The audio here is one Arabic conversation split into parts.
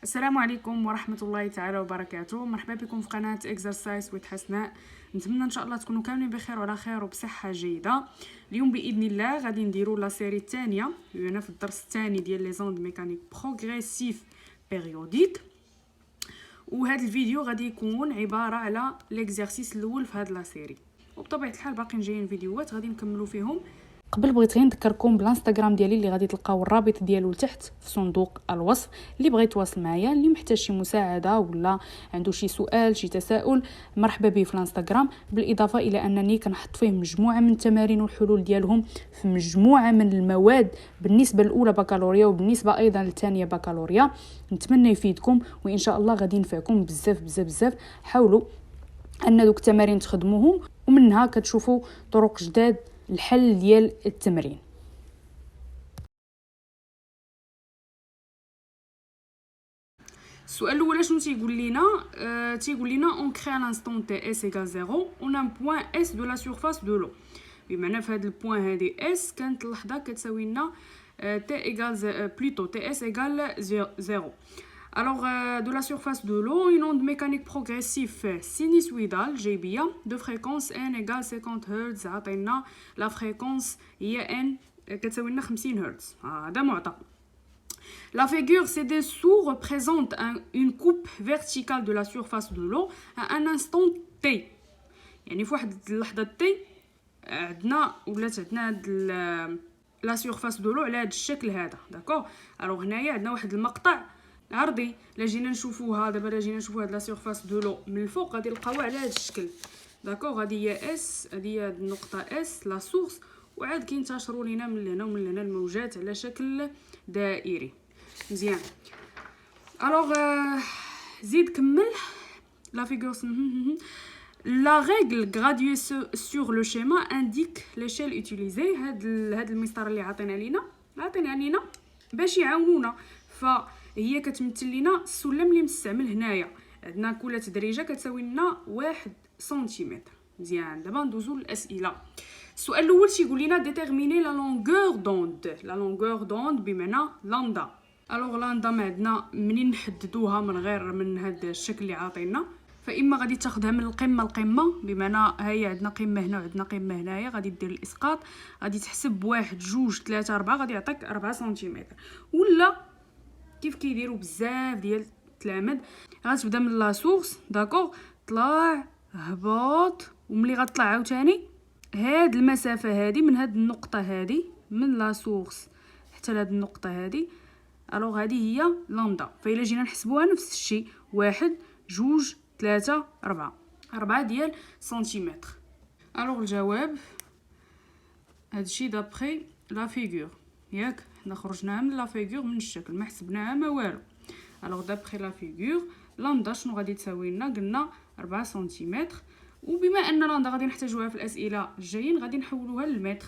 السلام عليكم ورحمة الله تعالى وبركاته. مرحبا بكم في قناة اكسرسايز ويت حسناء. نتمنى ان شاء الله تكونوا كاملين بخير وعلى خير وبصحة جيدة. اليوم باذن الله غادي نديروا لا سيري الثانية، هنا في الدرس الثاني ديال لي زوند ميكانيك بروغريسيف بيريوديك. وهذا الفيديو غادي يكون عبارة على ليكزارسيس الاول في هذه لا سيري، وبطبيعة الحال باقيين جايين فيديوهات غادي نكملوا فيهم. قبل بغيت غير نذكركم بالانستغرام ديالي اللي غادي تلقاو الرابط ديالو لتحت في صندوق الوصف. اللي بغى يتواصل معايا، اللي محتاج شي مساعده ولا عنده شي سؤال شي تساؤل، مرحبا به في الانستغرام. بالاضافه الى انني كنحط فيه مجموعه من التمارين والحلول ديالهم في مجموعه من المواد بالنسبه الاولى بكالوريا وبالنسبه ايضا للثانيه بكالوريا. نتمنى يفيدكم وان شاء الله غادي ينفعكم بزاف بزاف بزاف. حاولوا ان دوك التمارين تخدموهم ومنها كتشوفوا طرق جداد الحل ديال التمرين. السؤال الاول شنو تيقول لنا؟ تيقول لنا اون كري ان انستون تي اس ايغال 0 اون ان بوين اس دو لا سورفاس دو لو. بمعنى في هذا البوين هذه اس كانت اللحظه كتساوي لنا تي ايغال بلوتو تي اس ايغال 0. Alors, de la surface de l'eau, une onde mécanique progressive sinusoïdale جيبية de fréquence n égale 50 Hz. عطينا la fréquence هي n كتساوي لنا 50 هرتز. هذا معطى. La figure ci-dessous représente une coupe verticale de la surface de l'eau à un instant t. يعني في واحد اللحظة t عندنا ولات عندنا هاد لا سورفاس دو لو على هاد الشكل هذا. داكوغ. الوغ هنايا عندنا واحد المقطع عرضي. لا جينا نشوفوها دابا، لا جينا نشوفوا هاد لا سورفاس دو لو من الفوق غادي نلقاوها على هاد الشكل. داكوغ. هادي هي اس، هادي هاد النقطه اس لا سورس، وعاد كينتشروا لينا من هنا ومن هنا الموجات على شكل دائري. مزيان. الوغ زيد كمل لا فيغور. La règle graduée sur le schéma indique l'échelle utilisée. هاد المسطره اللي عطينا لينا باش يعاونونا، فهي كتمثل لنا السلم اللي مستعمل هنايا. عندنا كل تدريجه كتساوي لنا 1 سنتيمتر. مزيان. دابا ندوزو للاسئله. السؤال الاول تيقول لنا ديتيرميني لا لونغور دوند. لا لونغور دوند بمعنى لاندا. الوغ لاندا ما عندنا منين نحددوها من غير من هذا الشكل اللي عاطينا، فاما غادي تاخذها من القمه لقمه، بمعنى هي عندنا قمه هنا وعندنا قمه هنايا، غادي دير الاسقاط، غادي تحسب 1 2 3 4 غادي يعطيك 4 سنتيمتر. ولا كيف كيديروا بزاف ديال التلاميذ غتبدا من لا سورس. داكوغ. طلع هبط، وملي غتطلع عاوتاني هاد المسافه هادي من هاد النقطه هادي من لا سورس حتى لهاد النقطه هادي، الوغ هادي هي لامدا. فإلا جينا نحسبوها نفس الشيء 1 2 3 4 ديال سنتيمتر. الوغ الجواب هادشي دابخي لا فيغور، ياك حنا خرجناها من لا فيغور من الشكل، ما حسبناها ما والو. الوغ دابخي لا فيغور لامدا شنو غادي تساوي لنا؟ قلنا 4 سنتيمتر. وبما ان لامدا غادي نحتاجوها في الاسئله الجايين غادي نحولوها للمتر،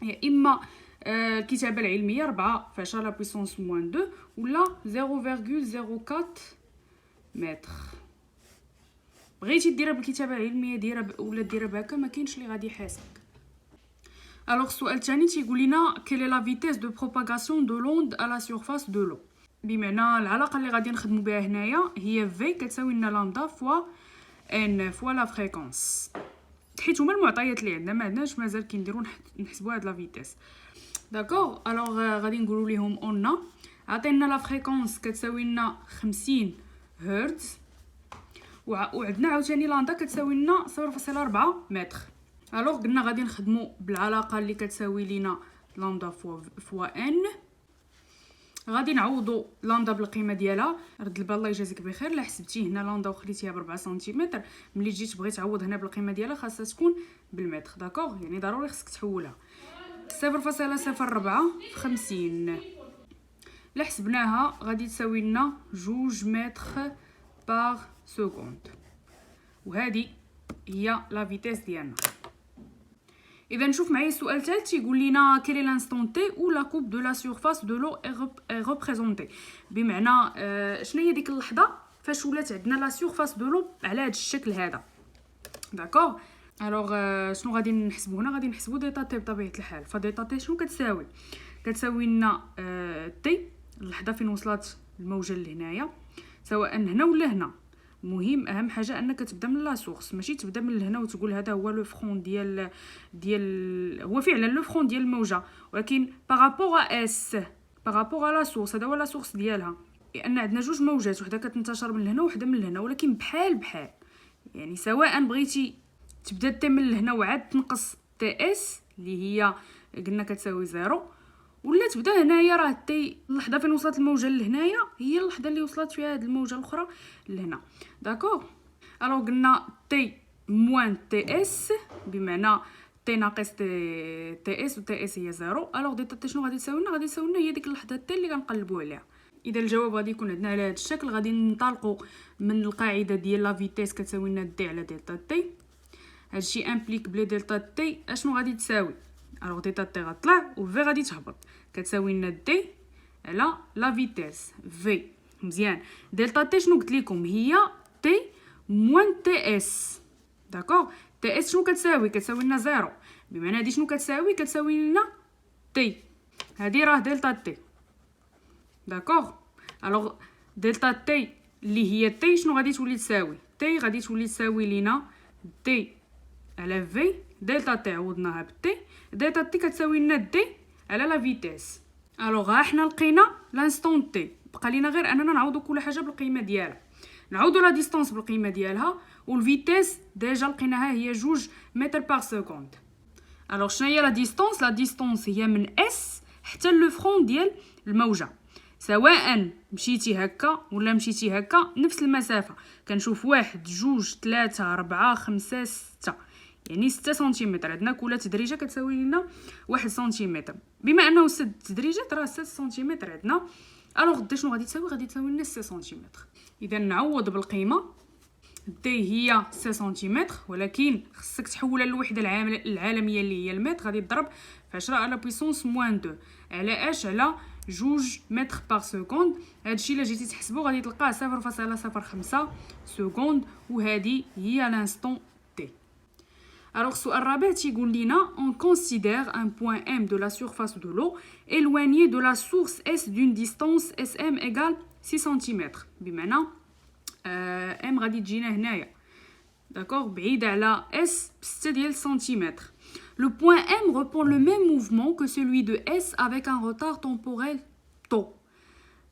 يا اما الكتابه العلميه 4 في 10 لا بويسونس موان 2 ولا 0.04 متر. بغيتي ديرها بالكتابه العلميه ديرها ولا ديرها بهكا، ما كاينش اللي غادي يحاسبك. الوغ السؤال الثاني تيقول لنا كيل لا فيتيس دو بروباغاسيون دو لوند ا لا سورفاس دو لو. بمعنى العلاقه اللي غادي نخدموا بها هنايا هي في كتساوي لنا لامدا فوا ان فوا لا فريكونس، حيت هما المعطيات اللي عندنا، ما عندناش مازال كنديروا نحسبوا هاد لا فيتيس. داكوغ. الوغ غادي نقولوا لهم اوننا عطينا لا فريكونس كتساوي لنا 50 هرتز، وعندنا عاوتاني لاندا كتساوي لنا 0.4 متر. الوغ قلنا غادي نخدموا بالعلاقه اللي كتساوي لينا لامدا فوا ان. غادي نعوضوا لامدا بالقيمه ديالها. رد البال الله يجازيك بخير، لا حسبتي هنا لامدا وخليتيها ب 4 سنتيمتر، ملي جيت بغيت تعوض هنا بالقيمه ديالها خاصها تكون بالمتر. داكوغ. يعني ضروري خصك تحولها 0.04 في 50. لا حسبناها غادي تساوي لنا 2 متر بار سكوند، وهذه هي لا فيتيس ديالنا. اذا نشوف معايا السؤال الثالث تيقول لنا كيل لانستون تي او لا كوب دو لا سورفاس دو لو اي ريبريزونتي. بمعنى شنو هي ديك اللحظه فاش ولات عندنا لا سورفاس دو لو على هذا الشكل هذا. داكوغ. الوغ شنو غادي نحسبوا هنا؟ غادي نحسبوا ديتا تي بطبيعه الحال. فديتا تي شنو كتساوي؟ كتساوي لنا تي اللحظه فين وصلت الموجه لهنايا سواء هنا ولا هنا. المهم اهم حاجه انك تبدا من لا سورس، ماشي تبدا من هنا وتقول هذا هو لو فرون ديال هو فعلا لو فرون ديال الموجه، ولكن بارابور اس بارابور لا سورس هذا هو لا سورس ديالها، لان عندنا جوج موجات، وحده كتنتشر من هنا وحده من هنا، ولكن بحال يعني سواء بغيتي تبدا تي من هنا وعاد تنقص تي اس اللي هي قلنا كتساوي 0، ولا تبدا هنايا راه تي اللحظه فين وصلت الموجه لهنايا هي اللحظه اللي وصلت فيها هاد الموجه الاخرى لهنا. داكوغ. الوغ قلنا تي موان تي اس بمعنى تي ناقص تي اس و تي اس هي 0. الوغ ديتا تي شنو غادي تساوي لنا؟ غادي تساوي لنا هي ديك اللحظه تي اللي كنقلبوا عليها. اذا الجواب غادي يكون عندنا على هذا الشكل. غادي ننطلقوا من القاعده ديال لا فيتيس كتساوي لنا دي على دلتا تي. هادشي امبليك بلي دلتا تي اشنو غادي تساوي؟ الوغ دلتا تي غتطلع و في غادي تهبط، كتساوي لنا دي على لا فيتيس في. مزيان. دلتا تي شنو قلت لكم؟ هي تي موان تي اس. داكوغ. تي اس شنو كتساوي؟ كتساوي لنا 0، بمعنى هادي شنو كتساوي؟ كتساوي لنا تي. هادي راه دلتا تي. داكوغ. الوغ دلتا تي اللي هي تي شنو غادي تولي تساوي؟ تي غادي تولي تساوي لينا دي على في. دلتا تي عوضناها بالتي، دلتا تي كتساوي لنا دي على لا فيتيس. الوغ ها حنا لقينا لانستون تي، بقى لينا غير اننا نعوضوا كل حاجه بالقيمه ديالها. نعوضوا لا ديستانس بالقيمه ديالها، والفيتيس ديجا لقيناها هي 2 متر بار سكوند. الوغ شنو هي لا ديستانس؟ لا ديستانس هي من اس حتى لو فرون ديال الموجه، سواء مشيتي هكا ولا مشيتي هكا نفس المسافه. كنشوف 1 2 3 4 5 6، يعني 6 سنتيمتر. عندنا كل تدريجه كتساوي لنا 1 سنتيمتر، بما انه 6 تدريجات راه 6 سنتيمتر عندنا. الوغ دي شنو غادي تساوي؟ غادي تساوي لنا 6 سنتيمتر. اذا نعوض بالقيمه دي هي 6 سنتيمتر، ولكن خصك تحولها للوحده العالميه اللي هي المتر. غادي تضرب في 10 على بويسونس موان 2 على اش على 2 متر بار سكوند. هادشي الا جيتي تحسبو غادي تلقاه 0.05 سكوند، وهذه هي لانستون تي. Alors, السؤال الرابع تيقول لنا on considère un point M de la surface de l'eau éloigné de la source S d'une distance SM égale 6 cm. بمعنى M غادي تجينا هنايا، داكوغ، بعيدة على S ب6 ديال سنتيمتر. Le point M reprend le même mouvement que celui de S avec un retard temporel τ.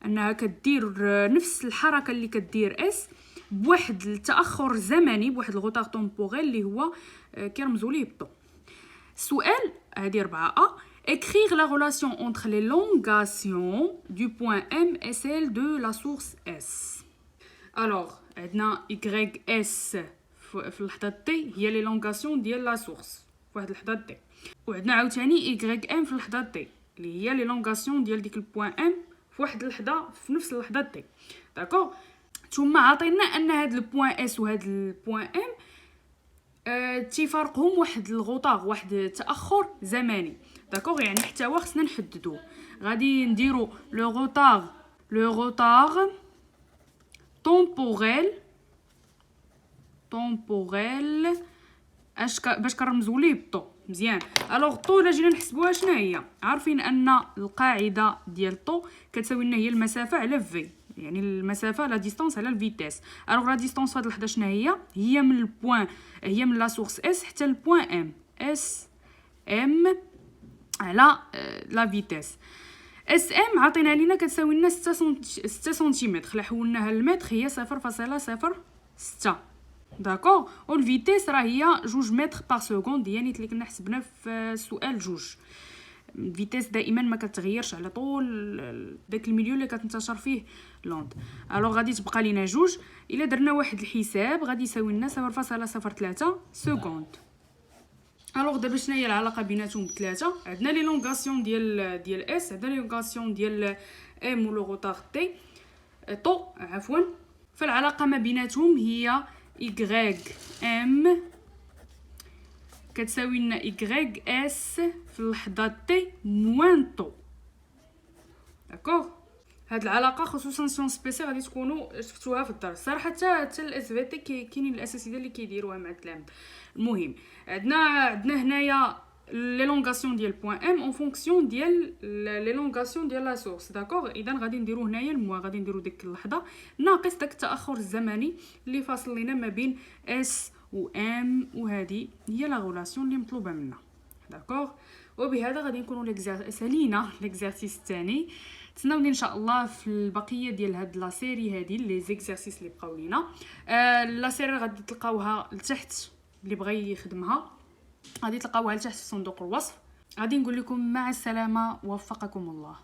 انها كدير نفس الحركه اللي كدير S بواحد التاخر زمني، بواحد الغوطار طومبوريل اللي هو كيرمزوا ليه بطو. السؤال هذه 4A écrire la relation entre les longations du point M et celle de la source S. alors عندنا YS في اللحظه تي هي لي لونغاسيون ديال لا سورس في واحد اللحظه تي، وعندنا عاوتاني YM في اللحظه تي اللي هي لي لونغاسيون ديال ديك البوين M في واحد اللحظه في نفس اللحظه تي. داكوغ. ثم عطينا ان هاد البوين اس وهاد البوين ام تيفارقهم واحد الغوطاغ، واحد التاخر زمني. داكوغ. يعني حتى هو خصنا نحددوه. غادي نديرو لو غوطاغ طومبوريل باش كنرمزوا ليه بالطو. مزيان. الوغ طو الا جينا نحسبوها شنو هي؟ عارفين ان القاعده ديال طو كتساوي لنا هي المسافه على في، يعني المسافه لا ديستانس على الفيتيس. الوغ لا ديستانس في هاد اللحظه شنو هي من البوين، هي من لا سورس اس حتى البوين ام، اس ام على لا فيتيس. اس ام عطينا لينا كتساوي لنا 6 سنتيمتر، لا حولناها للمتر هي 0.06. داكوغ. والفيتيس راه هي 2 متر بار سكوند، يعني اللي كنا حسبنا في السؤال 2. الفيتيس دائما ما كتغيرش على طول داك الميليو اللي كتنتشر فيه لوند. الوغ غادي تبقى لينا 2. الا درنا واحد الحساب غادي يساوي لنا 0.03 سكوند. الوغ دابا شنو هي العلاقه بيناتهم بثلاثه؟ عندنا لي لونغاسيون ديال اس، عندنا لي لونغاسيون ديال ام ولو غوطاغ تي طو عفوا. فالعلاقه ما بيناتهم هي YM كتساوي لنا YS في اللحظه تي موان طو. داكوغ. هاد العلاقه خصوصا سيون سبيسي غادي تكونوا شفتوها في الدرس صراحه، حتى الاس في تي كاينين الاساسيات اللي كيديروها مع التلاميذ. المهم عندنا هنايا ليلونغاسيون ديال بوين ام اون فونكسيون ديال ليلونغاسيون ديال لا سورس. داكوغ، اذا غادي نديرو هنايا الموا غادي نديرو ديك اللحظه ناقص داك التاخر الزمني اللي فاصل لينا ما بين اس و ام، وهذه هي لا غولاسيون اللي مطلوبه منا. داكوغ، وبهذا غادي نكونوا سالينا ليكزارسيس الثاني. تسناوني ان شاء الله في البقيه ديال هاد لا سيري هادي لي زيكزارسيس اللي بقاو لينا. لا سيري غادي تلقاوها لتحت، اللي بغى يخدمها غادي تلقاوها لتحت في صندوق الوصف. غادي نقول لكم مع السلامه، وفقكم الله.